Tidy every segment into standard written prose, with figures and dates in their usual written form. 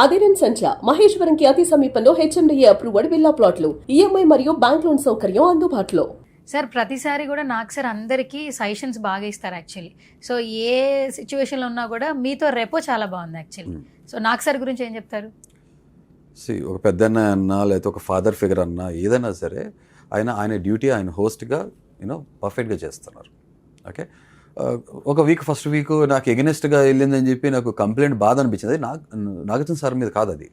అదిరెన్ సంచ మహేశ్వరంకి అతి సమీపంలో HMDA approved villa ప్లాట్లు ఈఎంఐ మరియు బ్యాంక్ లోన్ సౌకర్యం అందుబాటులో. సార్ ప్రతిసారి కూడా నాకు సార్ అందరికీ సజెషన్స్ బాగా ఇస్తారు యాక్చువల్లీ. సో ఏ సిచ్యువేషన్లో ఉన్నా కూడా మీతో రెపో చాలా బాగుంది యాక్చువల్లీ. సో నాకు సార్ గురించి ఏం చెప్తారు? ఒక పెద్దన్న అన్నా లేకపోతే ఒక ఫాదర్ ఫిగర్ అన్నా ఏదైనా సరే ఆయన డ్యూటీ ఆయన హోస్ట్గా పర్ఫెక్ట్గా చేస్తున్నారు. ఓకే, ఒక ఫస్ట్ వీక్ నాకు ఎగనెస్ట్గా వెళ్ళిందని చెప్పి నాకు కంప్లైంట్ బాధ అనిపించింది. అది నాగార్జున సార్ మీద కాదు అది,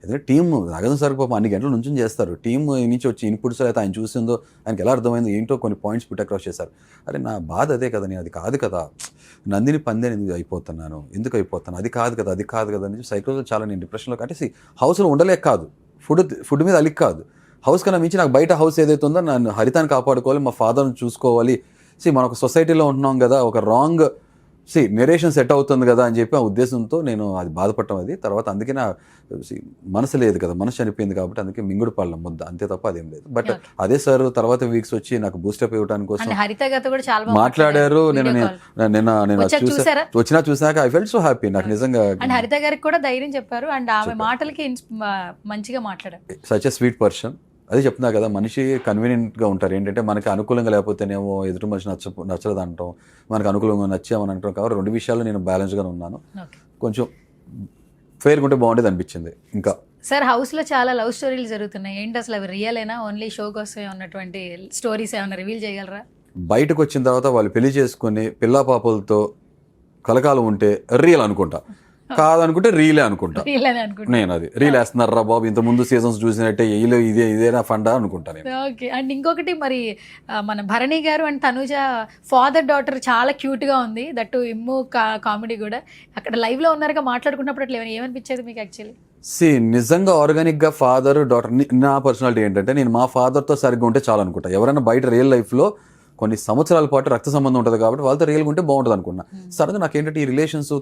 ఎందుకంటే టీమ్ నాగార్జున సార్ పాపం అన్ని గంటల నుంచి చేస్తారు. టీమ్ నుంచి వచ్చి ఇన్పుట్స్ అయితే ఆయన చూసిందో ఆయనకి ఎలా అర్థమైందో ఏంటో కొన్ని పాయింట్స్ పుట్ అక్రాస్ చేశారు. అరే నా బాధ అదే కదా, నేను అది కాదు కదా, నందిని పందేని ఎందుకు అయిపోతున్నాను, అది కాదు కదా అని సైకలాజికల్ చాలా నేను డిప్రెషన్లో అంటే హౌస్లో ఉండలేక కాదు, ఫుడ్ మీద అలిక్ కాదు, హౌస్ కన్నా మించి నాకు బయట హౌస్ ఏదైతే ఉందో నన్ను హరితాన్ని కాపాడుకోవాలి, మా ఫాదర్ని చూసుకోవాలి. మన ఒక సొసైటీలో ఉంటున్నాం కదా, ఒక రాంగ్ నెరేషన్ సెట్ అవుతుంది కదా అని చెప్పి ఆ ఉద్దేశంతో నేను అది బాధపడటం. అది తర్వాత అందుకే నా మనసు లేదు కదా, మనసు చనిపోయింది కాబట్టి అందుకే మింగుడు పడడం ముద్ద, అంతే తప్ప అదేం లేదు. బట్ అదే సార్ తర్వాత వీక్స్ వచ్చి నాకు బూస్టప్ ఇవ్వడానికి కోసం మాట్లాడారు. నేను చూసాక ఐ ఫెల్ట్ సో హ్యాపీ. నాకు నిజంగా హరిత గారికి కూడా ధైర్యం చెప్పారు అండ్ ఆమె మాటలకి మంచిగా మాట్లాడారు. Such a sweet person. అదే చెప్తున్నా కదా, మనిషి కన్వీనియంట్గా ఉంటారు. ఏంటంటే మనకి అనుకూలంగా లేకపోతేనేమో ఎదుటి మనిషి నచ్చలేదు అంటాం, మనకు అనుకూలంగా నచ్చామని అంటాం. కాబట్టి రెండు విషయాల్లో నేను బ్యాలెన్స్గా ఉన్నాను. కొంచెం ఫెయిర్గా ఉంటే బాగుండేది అనిపించింది. ఇంకా సార్ హౌస్లో చాలా లవ్ స్టోరీలు జరుగుతున్నాయి, ఏంటి అసలు అవి రియల్ అయినా ఓన్లీ షో కోసం ఉన్నటువంటి స్టోరీస్ ఏమైనా రివీల్ చేయగలరా? బయటకు వచ్చిన తర్వాత వాళ్ళు పెళ్లి చేసుకుని పిల్లా పాపలతో కలకాలం ఉంటే రియల్ అనుకుంటా, కాదనుకుంటే రీలే అనుకుంటా నేను. అది రీల్ వేస్తున్నారా బాబు, ఇంత ముందు సీజన్స్ చూసినట్టే ఇదేనా ఫండా అనుకుంటా నేను. ఓకే, అండ్ ఇంకొకటి మరి మన Bharani garu and Tanuja father daughter చాలా క్యూట్ గా ఉంది, దట్టు ఇమ్ము కామెడీ కూడా. అక్కడ లైవ్ లో ఉన్నారుగా మాట్లాడుకున్నప్పుడు అట్లా ఏమనిపించేది మీకు యాక్చువల్లీ? నిజంగా ఆర్గానిక్ గా ఫాదర్ డాటర్. నా పర్సనాలిటీ ఏంటంటే నేను మా ఫాదర్తో సరిగ్గా ఉంటే చాలా అనుకుంటా. ఎవరైనా బయట రియల్ లైఫ్లో కొన్ని సంవత్సరాల పాటు రక్త సంబంధం ఉంటుంది కాబట్టి వాళ్ళతో రియల్గా ఉంటే బాగుంటుంది అనుకున్నా. సడన్గా నాకు ఏంటంటే ఈ రిలేషన్స్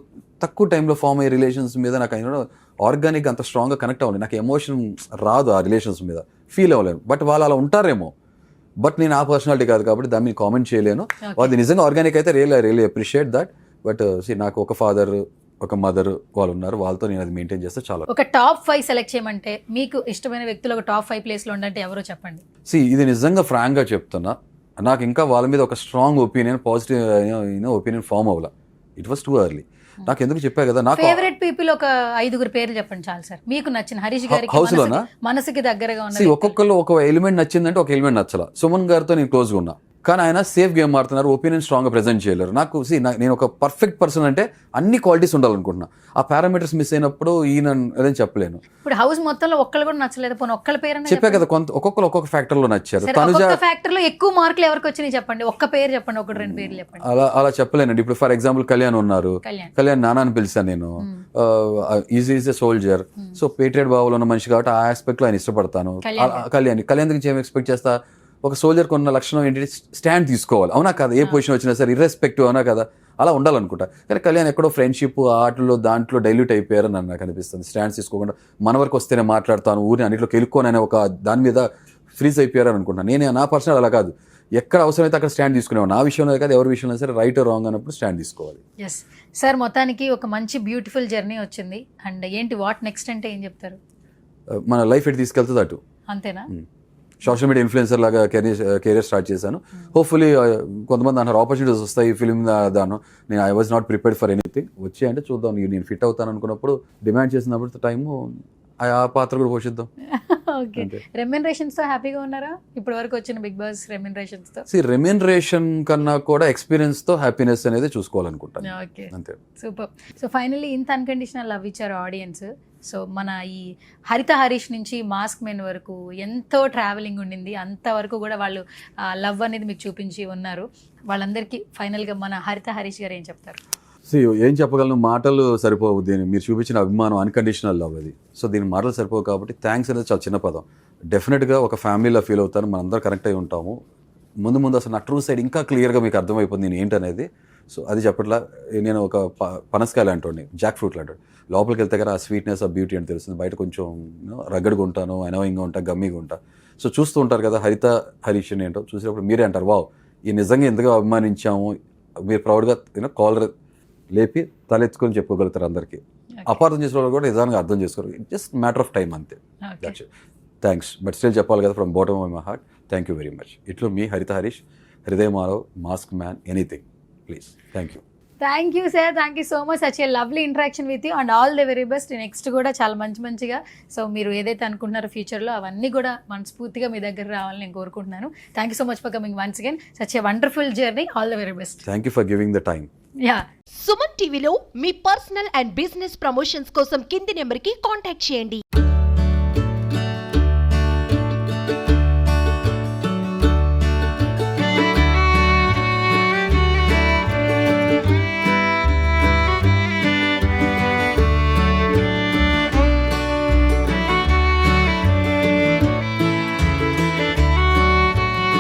తక్కువ టైంలో ఫామ్ అయ్యే రిలేషన్స్ మీద నాకు అయినా ఆర్గానిక్గా అంత స్ట్రాంగ్గా కనెక్ట్ అవ్వలేదు. నాకు ఎమోషన్ రాదు ఆ రిలేషన్స్ మీద, ఫీల్ అవ్వలేను. బట్ వాళ్ళు అలా ఉంటారేమో, బట్ నేను ఆ పర్సనాలిటీ కాదు కాబట్టి దాన్ని కామెంట్ చేయలేను. అది నిజంగా ఆర్గానిక్ అయితే రియల్లీ అప్రిషియేట్ దట్. బట్ నాకు ఒక ఫాదర్ ఒక మదర్ వాళ్ళు ఉన్నారు, వాళ్ళతో నేను అది మెయింటైన్ చేస్తే చాలా. ఒక టాప్ 5 సెలెక్ట్ చేయమంటే మీకు ఇష్టమైన వ్యక్తులు ఒక టాప్ 5 ప్లేస్లో ఉండంటే ఎవరో చెప్పండి. ఇది నిజంగా ఫ్రాంక్గా చెప్తున్నా, నాకు ఇంకా వాళ్ళ మీద ఒక strong opinion, positive opinion form అవ్వాల. It was too early. నాకు ఎందుకు చెప్పా కదా, నాకు ఫేవరెట్ పీపుల్ ఒక 5 పేర్లు చెప్పండి చాలు సార్. మీకు నచ్చిన హరీష్ గారికి హౌస్ లోనా మనసుకి దగ్గరగా ఉన్న ఒక్కొక్కరు ఒక ఎలిమెంట్ నచ్చిందంటే ఒక ఎలిమెంట్ నచ్చల. సుమన్ గారితో నేను క్లోజ్గా ఉన్నా, కానీ ఆయన సేఫ్ గేమ్ ఆడుతున్నారు, ఒపీనియన్ స్ట్రాంగ్గా ప్రెజెంట్ చేయలేరు. నాకు నేను ఒక పర్ఫెక్ట్ పర్సన్ అంటే అన్ని క్వాలిటీస్ ఉండాలనుకుంటున్నా. ఆ పారామీటర్స్ మిస్ అయినప్పుడు ఈయన అదని చెప్పలేను. ఇప్పుడు హౌస్ మొత్తంలో ఒక్కళ్ళు కూడా నచ్చలేదు, పోనీ ఒక్కళ్ళ పేరు చెప్పా కదా, ఒక్కొక్కరు ఒక్కొక్క ఫ్యాక్టర్ లో నచ్చారు. తనుజ ఫ్యాక్టర్ లో ఎక్కువ మార్కులు ఎవరికి వచ్చినాయి చెప్పండి, ఒక్క పేరు చెప్పండి, ఒకటి 2 పేర్లు చెప్పండి. అలా చెప్పలేనండి. ఇప్పుడు ఫర్ ఎగ్జాంపుల్ కళ్యాణ్ ఉన్నారు, కళ్యాణ్ నాన్న అని పిలిచాను నేను. Is a soldier, so patriot భావంలో ఉన్న మనిషి కాబట్టి ఆ ఆస్పెక్ట్ లో ఆయన ఇష్టపడతాను. కళ్యాణ్ గురించి ఏం ఎక్స్పెక్ట్ చేస్తా, ఒక సోల్జర్కి ఉన్న లక్షణం ఏంటంటే స్టాండ్ తీసుకోవాలి, అవునా కదా, ఏ పొజిషన్ వచ్చినా సరే ఇర్రెస్పెక్టివ్, అవునా కదా, అలా ఉండాలనుకుంటా. కానీ కళ్యాణ్ ఎక్కడో ఫ్రెండ్షిప్ ఆటలో దాంట్లో డైల్యూట్ అయిపోయారని నాకు అనిపిస్తుంది. స్టాండ్స్ తీసుకోకుండా మన వరకు వస్తేనే మాట్లాడతాను, ఊరిని అన్నింటిలో కెలుక్కోననే ఒక దాని మీద ఫ్రీజ్ అయిపోయారని అనుకుంటున్నాను. నేను నా పర్సనల్ అలా కాదు, ఎక్కడ అవసరమైతే అక్కడ స్టాండ్ తీసుకునేవాడు. నా విషయంలో కాదు, ఎవరి విషయంలో సరే రైట్ రాంగ్ అన్నప్పుడు స్టాండ్ తీసుకోవాలి. ఎస్ సార్, మొత్తానికి ఒక మంచి బ్యూటిఫుల్ జర్నీ వచ్చింది. అండ్ ఏంటి వాట్ నెక్స్ట్ అంటే ఏం చెప్తారు? మన లైఫ్ ఎటు తీసుకెళ్తుంది అటు, అంతేనా? సోషల్ మీడియా ఇన్ఫ్లుయెన్సర్ లాగా కెరీర్ స్టార్ట్ చేశాను. హోప్ఫుల్లీ కొంతమంది అన్నారు ఆపర్చునిటీస్ వస్తాయి ఫిల్మ్ దాను. నేను I was not prepared for anything. వచ్చి అంటే చూద్దాం, నేను ఫిట్ అవుతాను అనుకున్నప్పుడు, డిమాండ్ చేసినప్పుడు టైము ఆ పాత్ర కూడా పోషిద్దాం. ఓకే, రెమ్యునరేషన్స్ తో హ్యాపీగా ఉన్నారా ఇప్పటి వరకు వచ్చిన బిగ్ బాస్ రెమ్యునరేషన్స్ తో? రెమ్యునరేషన్ కన్నా కూడా ఎక్స్పీరియన్స్ తో హ్యాపీనెస్ అనేది చూసుకోవాలనుకుంటాను. ఓకే, అంతే, సూపర్. సో ఫైనల్లీ ఇంత అన్కండిషనల్ లవ్ ఇచ్చారు ఆడియన్స్. సో మన ఈ హరిత హరీష్ నుంచి మాస్క్ మెన్ వరకు ఎంతో ట్రావెలింగ్ ఉండింది, అంతవరకు కూడా వాళ్ళు లవ్ అనేది మీకు చూపించి ఉన్నారు. వాళ్ళందరికీ ఫైనల్గా మన హరిత హరీష్ గారు ఏం చెప్తారు? ఏం చెప్పగలను, మాటలు సరిపోవు. దీన్ని మీరు చూపించిన అభిమానం అన్కండిషనల్ లవ్ అది. సో దీని మాటలు సరిపోవు కాబట్టి థ్యాంక్స్ అనేది చాలా చిన్న పదం. డెఫినెట్గా ఒక ఫ్యామిలీలో ఫీల్ అవుతాను, మనందరూ కనెక్ట్ అయి ఉంటాము. ముందు అసలు నా ట్రూ సైడ్ ఇంకా క్లియర్గా మీకు అర్థమైపోతుంది నేను ఏంటనేది. సో అది చెప్పట్లా, నేను ఒక పనసకాయ లాంటి జాక్ ఫ్రూట్ లాంటి లోపలికి వెళ్తే కదా ఆ స్వీట్నెస్ ఆ బ్యూటీ అని తెలుస్తుంది. బయట కొంచెం రగ్గడ్గా ఉంటాను, అనోయింగ్గా ఉంటా, గమ్మీగా ఉంటా. సో చూస్తూ ఉంటారు కదా హరిత హరీష్ ఏంటో, చూసినప్పుడు మీరే అంటారు వావ్ ఈ నిజంగా ఎంతగా అభిమానించాము. మీరు ప్రౌడ్గా కాలర్ లేపి తలెత్తుకొని చెప్పుకోగలుగుతారు అందరికీ. అపార్థం చేసిన వాళ్ళు కూడా నిజంగా అర్థం చేసుకోరు. జస్ట్ మ్యాటర్ ఆఫ్ టైం అంతే. ఓకే. థ్యాంక్స్, బట్ స్టిల్ చెప్పాలి కదా, from bottom of my heart thank you very much. ఇట్లు మీ హరిత హరీష్, హృదయ Madhav, mask man, anything please. Thank you. Thank you sir, thank you so much. Such a lovely interaction with you and all the very best. Next కూడా చాలా మంచిగా so మీరు ఏదైతే అనుకుంటున్నారో ఫ్యూచర్లో అవన్నీ కూడా మనస్ఫూర్తిగా మీ దగ్గర రావాలని నేను కోరుకుంటున్నాను. Thank you so much for coming once again. Such a wonderful journey. All the very best. Thank you for giving the time. Yeah. Suman టీవీలో మీ పర్సనల్ అండ్ బిజినెస్ ప్రమోషన్స్ కోసం కింది నెంబర్కి కాంటాక్ట్ చేయండి.